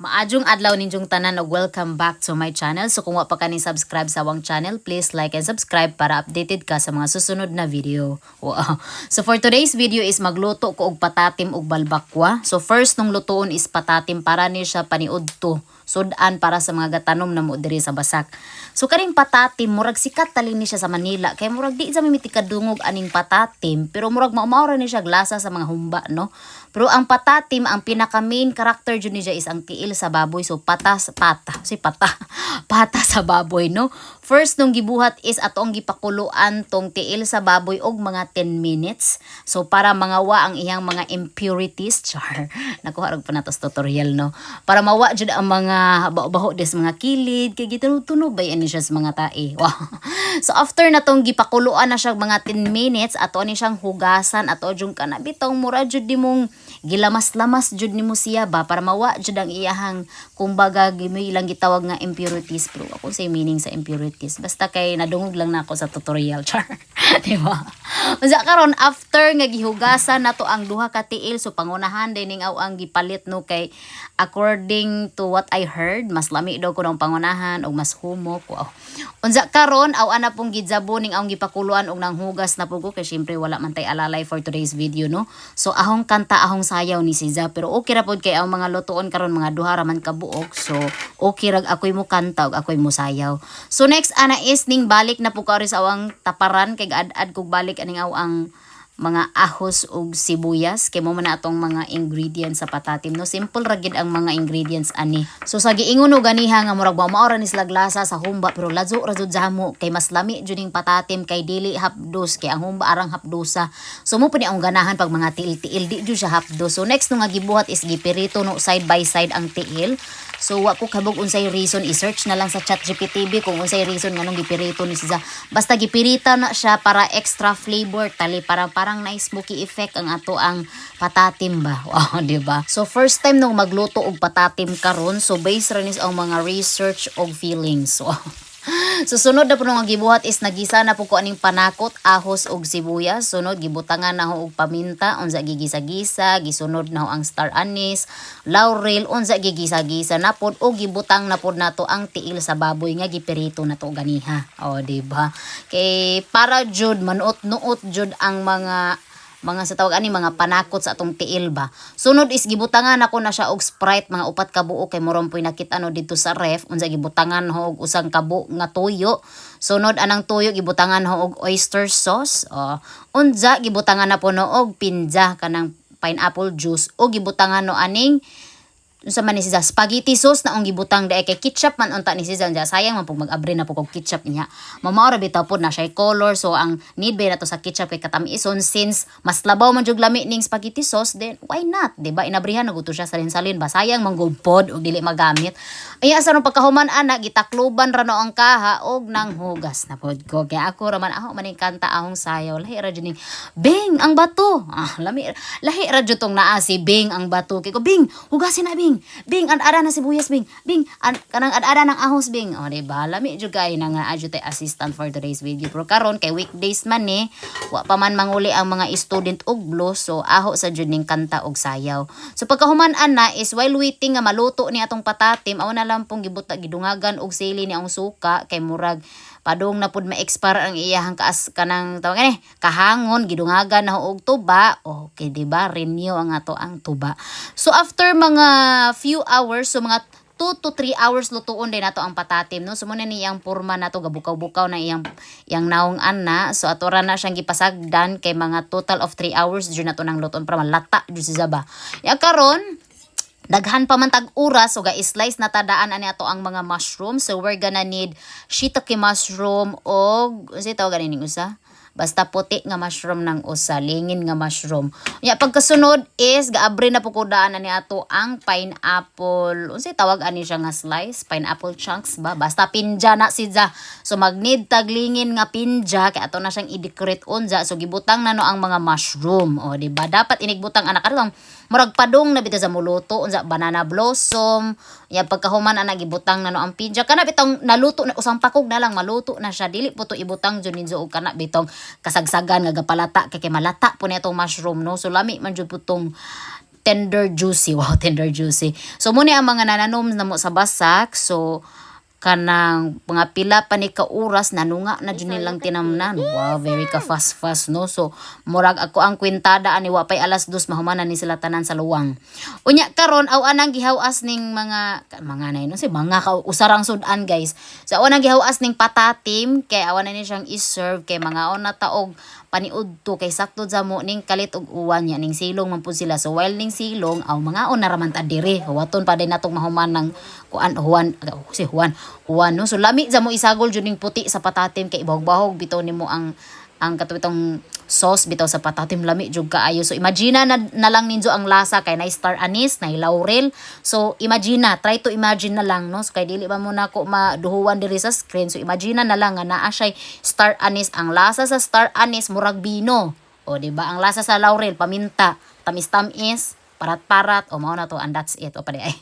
Maadjong adlaw ninjong tanan og welcome back to my channel. So kung wa pa ka ni subscribe sa awang channel, please like and subscribe para updated ka sa mga susunod na video. Wow. So for today's video is magluto ko og patatim ug balbacua. So first nung lutoon is patatim para ni siya paniudto. Sudan para sa mga gatanom na mo diri sa basak. So kaning patatim murag sikat talin ni siya sa Manila kay murag di sa mimitikadungog aning patatim pero murag maumaura ni siya glasa sa mga humba no. Pero ang patatim ang pinaka main character jud niya is ang tiil sa baboy. So pata sa baboy no. First nung gibuhat is atong gipakuluan tong tiil sa baboy og mga 10 minutes. So para mangawa ang iyang mga impurities char. Nakuha rag pa natos tutorial no. Para mawa jud ang mga baho des mga kilid kay gitunog bay ani siya sa mga tae. Wow. So after natong gipakuluan na siya mga 10 minutes ato ni siyang hugasan ato jung kana bitong mura jud dimong gilamas-lamas jud nimo siya ba para mawa jud ang iyahang kumbaga gimoy lang gitawag nga impurities pero ako say meaning sa impurities basta kay nadungog lang nako sa tutorial char. Di ba? Unsa karon after nga gihugasan nato ang duha ka tiil so pangunahan dining aw ang gipalit no kay according to what I heard mas lami daw ko ng pangunahan og mas humok. Wow. Unsa karon aw ana pong gidzabo ning ang gipakuluan og nang hugas na pugo kay syempre wala man tay alalay for today's video no. So ahong kanta ahong sayaw ni Siza pero okay ra pod kay ang mga lutuon karon mga duha ra man ka buok so okay rag ako'y mo kanta ug ako'y mo sayaw. So next ana is ning balik na po sa awang taparan kay gaad-ad kog balik aning aw ang mga ahos ug sibuyas kay mo man atong mga ingredients sa patatim no simple ra gid ang mga ingredients ani. So sa giingon og ganiha nga murag maora ni sila glasa sa humba pero lazo ra jud jamo kay mas lami jud ning patatim kay dili hapdos kay ang humba arang hapdosa. So mo pud ang ganahan pag mga tiil-tiil di jud siya hapdos. So next nung nga gibuhat is gipirito no side by side ang tiil. So wa ko kabog unsay reason i-search na lang sa ChatGPT kung unsay reason nganong gipirito ni siya. Basta gipirita na siya para extra flavor tali para parang nice smoky effect ang ato ang patatim ba. Wow, di ba? So first time nung magluto og patatim karon so based ra nis ang mga research og feelings. So sunod na po nung gibuhat is nagisa na po ko aning panakot, ahos og sibuyas. Sunod gibutangan na ho og paminta, unsa gigisa-gisa, gisunod na ho ang star anise, laurel, unsa gigisa-gisa na pod og gibutang na pod nato ang tiil sa baboy nga gipirito na to ganiha. O di ba? Kay para jud manuot-nuot jud ang mga sa tawag ani mga panakot sa atong tiil ba. Sunod is gibutangan ako na siya og Sprite mga 4 ka buok kay moron poy nakita no dito sa ref unsa gibutangan ho og usang kabo nga tuyo. Sunod anang tuyo gibutangan ho og oyster sauce. Unsa gibutangan na po no og pinja kanang pineapple juice o gibutangan no aning unsa man ni siya spaghetti sauce na ang gibutang dai kay ketchup man unta ni siya sayang man pug mag-abre na pug og ketchup niya mamaora bitaw pod na siya color so ang need ba nato sa ketchup kay katamison since mas labaw man jud lami ning spaghetti sauce then why not di ba inabrihan naguto siya salin-salin ba sayang man gud pod og dili magamit ay asa ron pagkahuman ana gitakloban ra no ang kaha og nang hugas na pod ko kay ako ra man ako maning kanta ahong sayaw lahi ra jud ning Bing ang bato lami lahi ra jud tong naa si Bing ang bato kay ko Bing hugasin na Bing ad-ada na sibuyas Bing kanang ad-ada ng ahos Bing o diba lami jud kay nang adjute assistant for today's video pero karon kay weekdays man ni wa pa man manguli ang mga student og blues so aho sa jud ning kanta og sayaw. So pagkahuman-an na is while waiting nga maluto ni atong patatim aw na lang pong gidungagan og sili ni ang suka kay murag padung na pud ma-expire ang iyahang kanang tawag ni kahangon gidungagan na og tuba okay di ba renew ang ato ang tuba. So after mga few hours so mga 2 to 3 hours lutuon din nato ang patatim no so muna ni iyang porma nato gabukaw-bukaw na iyang naong ana so atora na siyang gipasagdan kay mga total of 3 hours jud nato nang lutuon para malata jud si Zaba ya karon daghan pa man tag oras so ga-slice na tadaan ani ato ang mga mushroom so we're gonna need shiitake mushroom og unsay tawag ganing usa basta puti nga mushroom ng usa lingin nga mushroom ya pagkasunod is gaabre na po ko daan ani ato ang pineapple unsay tawag ani siya nga slice pineapple chunks ba basta pinja na siya so magnid taglingin nga pinja kay ato na siyang i-decorate unja so gibutang na no ang mga mushroom o di ba dapat inigbutang anak karon murag padung na bitaw sa muluto unsa banana blossom ya pagkahuman ana gibutang na no ang pinja kana bitong naluto na usang pakog na lang maluto na siya dili po to ibutang jud ninyo og kana bitong kasagsagan nga gapalata kay malata po niya itong mushroom no so lami man jud putong tender juicy. Wow, tender juicy. So muna ang mga nananom na mo sa basak. So kanang mga pila pa ni kauras nanunga na dyan nilang tinamnan. Wow, very ka fast no. So murag ako ang kwintada ani wa pay alas 2 mahumanan ni sila tanan sa luwang. Unya karon aw anang gihawas ning mga nay no si mga usarang sudan guys. So aw anang gihawas ning patatim kay awan na ni siyang i-serve kay mga na taog paniudto kay sakto sa mo ning kalit og uwan nya ning silong man pud sila. So while ning silong aw mga na raman ta diri waton pa din natong mahuman ng kuan Juan no. So lami sa mo isagol jud ning puti sa patatim kay bahog-bahog bitaw nimo ang katutong sauce bitaw sa patatim lami jud kaayo. So imagine na lang ninyo ang lasa kay na star anise, na laurel. So imagine try to imagine na lang no. So kay dili ba mo na ko maduhuan diri sa screen. So imagine na lang nga naa siya star anise. Ang lasa sa star anise murag bino. O di ba? Ang lasa sa laurel paminta, tamis-tamis, parat-parat. O mao na to and that's it. O pa di ay.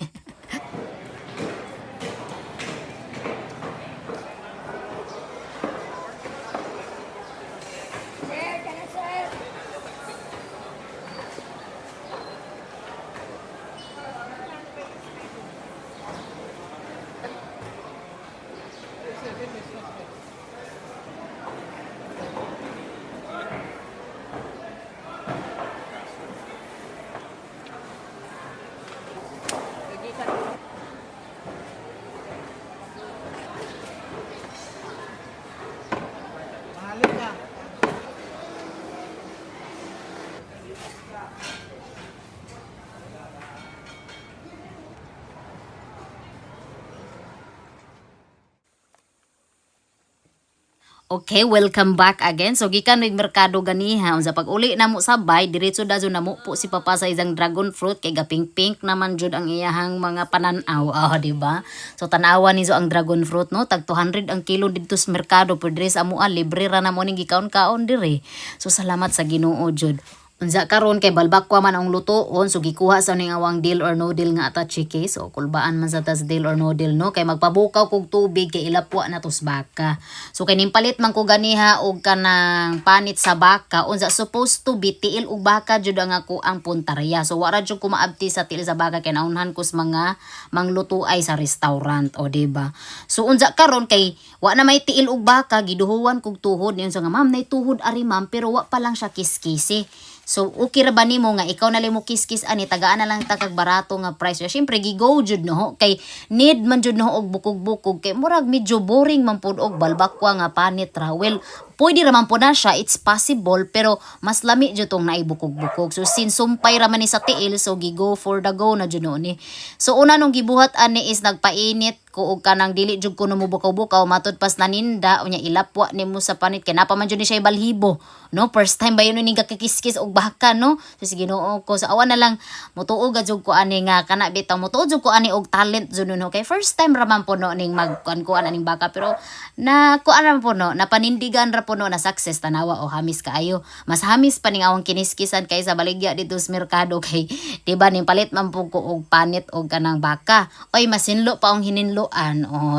Okay, welcome back again. So gikan mig merkado ganiha unsa pag uli na mo sabay diretso dazo na mo po si papa sa isang dragon fruit kay gaping pink naman jud ang iyahang mga pananaw. Di ba? So tanawa ni ang dragon fruit no tag 200 ang kilo didto sa merkado pero diri sa amuan libre ra na mo ning gikaon-kaon diri. So salamat sa Ginoo jud. Unsa karon kay balbacua man ang lutoon so gikuha sa ning awang deal or no deal nga ata chiki. So kulbaan man sa tas deal or no deal no kay magpabukaw kog tubig kay ilapwa na tos baka. So kay nimpalit man ko ganiha og kanang panit sa baka unsa supposed to be tiil og baka jud ang ako ang puntarya. So wara jud ko maabti sa tiil sa baka kay naunhan ko sa mga manglutuay sa restaurant o diba. So unsa karon kay wa na may tiil og baka giduhuwan kog tuhod niyon so nga ma'am nay tuhod ari ma'am pero wa pa lang siya kiskisi. So, okay ra ba nimo nga ikaw na mo kiskis ani tagaan na lang ta kag barato nga price. Syempre gigo jud no kay need man jud no og bukog-bukog kay murag medyo boring man pud og balbacua nga panit ra. Well, pwede raman po na siya, it's possible, pero mas lami jud tong naibukog-bukog. So since sumpay raman ni sa tiil, so gigo for the go na jud ni. So una nung gibuhat ani is nagpainit ko og kanang dili jud ko mo bukaw-bukaw matud pas naninda unya ilapwa nimo sa panit kay napa man jud ni siya balhibo no first time ba yun ni gakikiskis og baka no so sige Ginoo ko so awan na lang mutuog jud ko ani nga kana bitaw mutuog jud ko ani og talent jud no kay first time ra man po no ning magkuan aning baka pero na kuan ra po no napanindigan ra po no na success tanawa o hamis kaayo mas hamis pa ning awang kiniskisan kaysa baligya dito sa merkado kay diba ning palit man po ko og panit og kanang baka oy masinlo pa ang hininlo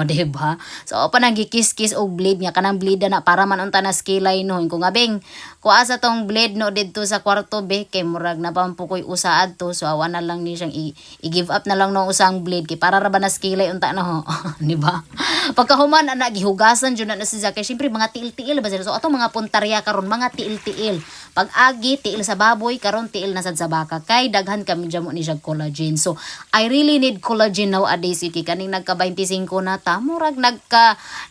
diba? So pa nang gikis-kis og blade nga kanang blade na para man unta na skilay no ko nga beng kuha sa tong blade no didto sa kwarto be kay murag na pampukoy usaad to so awan na lang ni siyang i-give up na lang no usang blade kay para ra ba na skilay unta no diba? Pagkahuman ana gihugasan jud na siya kay syempre mga tiil-tiil ba sila so ato mga puntarya karon mga tiil-tiil pag agi tiil sa baboy karon tiil na sad sa baka kay daghan kami jamo ni siya collagen so I really need collagen nowadays iki kaning nagka 25 na ta murag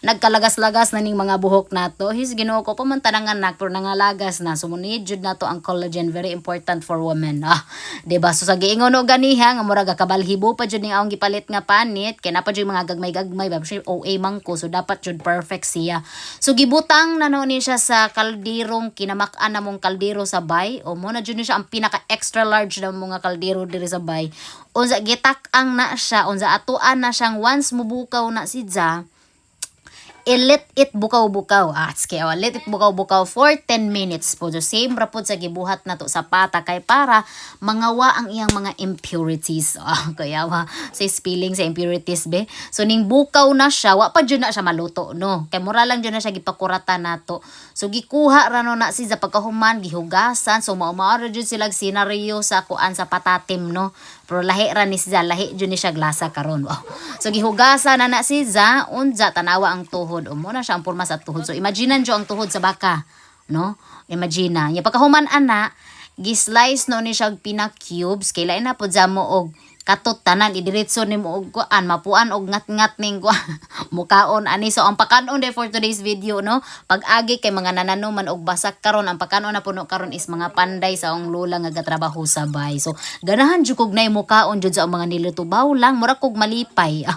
nagkalagas-lagas na ning mga buhok nato his Ginoo ko pamantanangan nak pero nangalagas na so munid jud nato ang collagen very important for women diba so sa giingon og ganiha nga murag kabalhibo pa jud ning awang gipalit nga panit kay na pa jud mga gagmay-gagmay ba OA man ko so dapat jud perfect siya so gibutang na no ni siya sa kalderong kinamak-an na mong kaldero sa bay o mo na jud ni siya ang pinaka extra large na mga kaldero diri sa bay unsa gitak-ang na siya unsa atuan na siyang once mubukaw na sidya let it bukaw-bukaw let it bukaw-bukaw for 10 minutes po so same ra pod sa gibuhat nato sa pata kay para mangawa ang iyang mga impurities kaya sa spilling sa impurities be so ning bukaw na siya wa pa jud na siya maluto no kay mura lang jud na siya gipakuratan nato So gikuha ra no na si sa pagkahuman gihugasan, so mao jud sila senaryo sa kuan sa patatim no. Pero lahi ra ni siya, lahi jud ni siya glasa karon. Wow. So gihugasan na si za unja tanawa ang tuhod. Mo na siya ang porma sa tuhod. So imaginean jo ang tuhod sa baka, no? Imagine ya pagkahuman ana gi-slice no ni siya pina cubes kay lain na pud sa mo og katot tanan idiretso nimo og kuan mapuan og ngat-ngat ning kuan mukaon ani. So ang pakanon day for today's video no pag-agi kay mga nananuman og basak karon ang pakanon na puno karon is mga panday sa ang lola nga gatrabaho sabay. So ganahan jud kog nay mukaon jud sa mga niluto baw lang mura kog malipay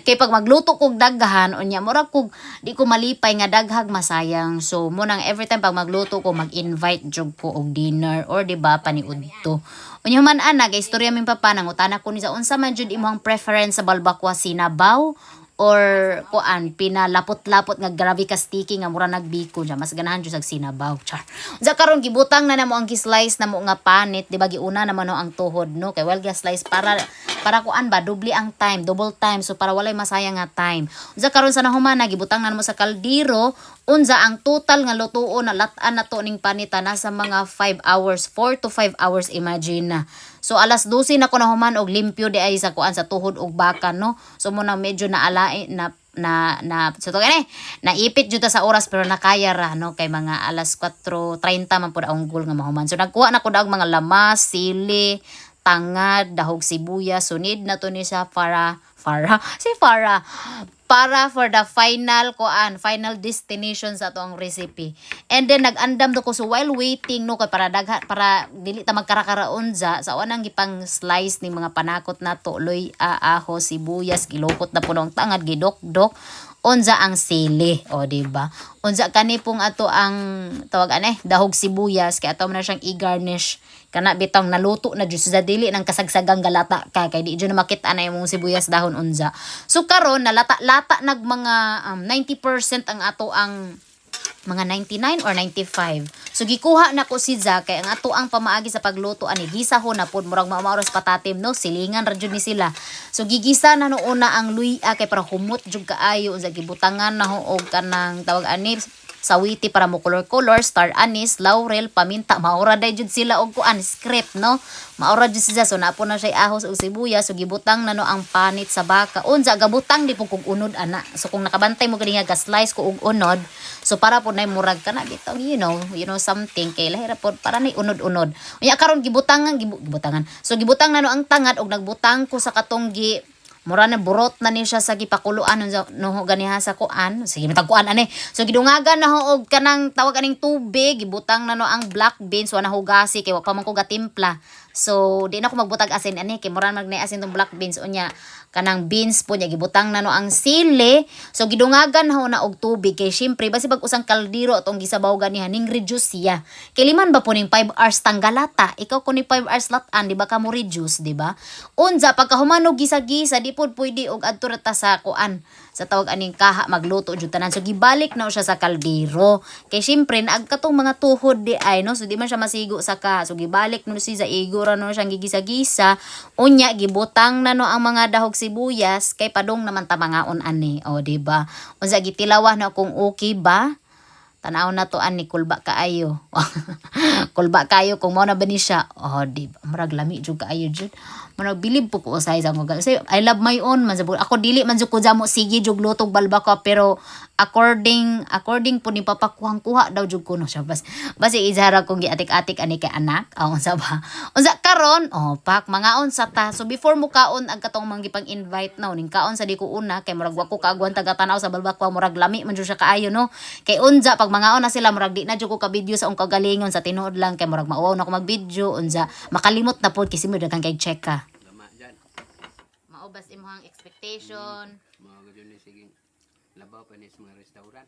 kay pag magluto kog daghan unya mura kog di ko malipay nga daghag masayang. So mo nang every time pag magluto ko mag-invite jud ko og dinner or di ba paniudto. Unya man ana kay istorya min papa nang utana ko ni sa unsa man jud imong preference sa balbacua, sinabaw or kuan pinalapot-lapot nga grabe ka sticky nga mura nagbiko dya mas ganahan jud sa sinabaw. Char. Unsa karon gibutang na namo ang gi-slice namo nga panit di ba giuna naman no ang tuhod no kay well ga-slice para kuan ba double ang time, double time so para walay masayang nga time. Unsa karon sa nahuman gibutang na namo sa kaldero unsa ang total nga lutuon na lat-an na to ning panita nasa mga 5 hours, 4 to 5 hours imagine na. So alas 12 na ko nahuman og limpyo di ay sa kuan sa tuhod og baka no. So mo na medyo naalain na so to gani naipit jud ta sa oras pero nakaya ra no kay mga alas 4:30 man pud ang goal nga mahuman. So nagkuha na ko dag mga lamas, sili, tangad, dahog sibuyas, sunid na to ni sa para for the final destination sa atong recipe. And then nag-andam to ko so while waiting no kay para dili ta magkarakaraon sa anang gipang slice ning mga panakot na to loy aho sibuyas gilukot na punong tangad gidok-dok unsa ang sili o di ba unsa kani pong ato ang tawag dahog sibuyas kay ato na siyang i-garnish kana bitang naluto na jud sa dili nang kasagsagang galata ka kay di jud na makita na imong sibuyas dahon unsa. So karon nalata-lata nag mga 90% ang ato ang mga 99 or 95. So gikuha na ko si Za kay ang ato ang pamaagi sa pagluto ani gisahon na pud murag maoras patatim no silingan ra jud ni sila. So gigisa na no una ang luya kay para humot jud kaayo unsa gibutangan na ho og kanang tawag ani sawiti para mo color star anise laurel paminta maura day jud sila og kuan script no maura jud sila. So napo na siya ahos og sibuyas so gibutang na no ang panit sa baka unsa gabutang di pud kog unod ana. So kung nakabantay mo gani nga ga-slice ko og unod so para pud nay murag kana bitaw you know something kay lahira pud para nay unod-unod. Unya karon gibutangan so gibutang na no ang tangad og nagbutang ko sa katong mura na burot na ni siya sa gipakuluan no ganiha sa kuan sige matagkuan ani. So gidungagan na ho og kanang tawag aning tubig gibutang na no ang black beans wa na hugasi kay wa pa man ko gatimpla. So di na ko magbutag asin ani kay mura magnay asin tong black beans unya kanang beans po niya gibutang na no ang sili. So gidungagan ho na og tubig kay syempre basi pag usang kaldero atong gisabaw ganiha ning reduce siya. Kay liman ba po ning 5 hours tanggalata ikaw kun ni 5 hours latan di ba ka mo reduce di ba. Unsa pagkahumanog gisa-gisa di pud pwede og adto ta sa kuan sa tawag aning kaha magluto jud tanan. So gibalik na siya sa kaldero kay syempre naag katong mga tuhod di ay no so di man siya masigo sa ka. So gibalik no si sa igura no siyang gigisa-gisa unya gibutang na no ang mga dahog sibuyas kay padung naman ta mangaon ani o di ba. Unsa gitilawan na kung okay ba tanaw na to ani kulba kaayo kulba kayo kung mo na ba ni siya oh di ba murag lami jud kaayo jud murag bilib po ko sa mo say I love my own man ako dili man jud ko jamo sige jud lutog balbacua pero according po ni papa kuha daw jud ko no siya basi izara kong giatik-atik ani kay anak unsa ba unsa karon pak mangaon sa ta. So before mo kaon ang katong manggipang invite no ning kaon sa di ko una kay murag wa ko kaagwan taga-tanaw sa balbacua murag lami man jud siya kaayo no kay unsa pag mangaon na sila murag di na jud ko ka video sa ong kagalingon sa tinuod lang kay murag mauwaw na ko mag-video unsa makalimot na pod kasi mo daghang kay check ka maubas imong expectation mga gud ni sige labaw pa ni sa mga restaurant.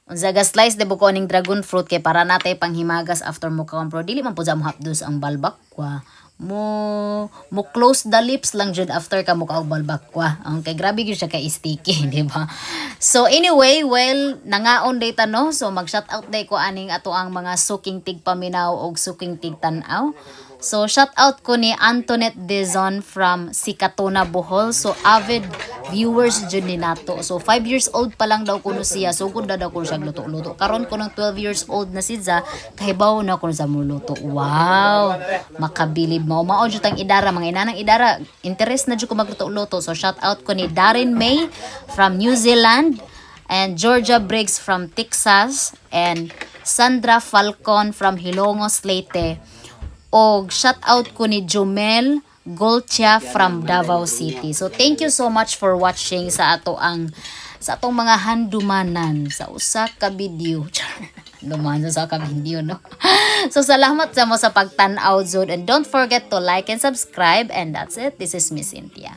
Unsa ga slice de buko ning dragon fruit kay para natay panghimagas after mo kaon pero dili man pud sa mohapdos ang balbacua mo close the lips lang jud after ka mo kaog balbakwa. Okay, grabe gyud siya ka sticky, di ba? So anyway, well, nangaon day ta no. So mag shout out day ko aning ato ang mga suking tigpaminaw og suking tigtan-aw. So shout out ko ni Antoinette Dezon from Sikatona, Bohol. So avid viewers jud ni nato. So 5 years old pa lang daw kuno siya. So gud daw ko siya luto-luto. Karon ko nang 12 years old na siya, kahibaw na ko sa muluto. Wow. Makabilib mo. Mao jud tang idara, mga inanang idara. Interest na jud ko magluto-luto. So shout out ko ni Darren May from New Zealand and Georgia Briggs from Texas and Sandra Falcon from Hilongos, Leyte. Og shout out ko ni Jomel Golcha from Davao City. So thank you so much for watching sa atong mga handumanan sa usa ka video. Duman sa ka video no. So salamat sa mo sa pagtan-aw jud, and don't forget to like and subscribe, and that's it. This is Miss Cynthia.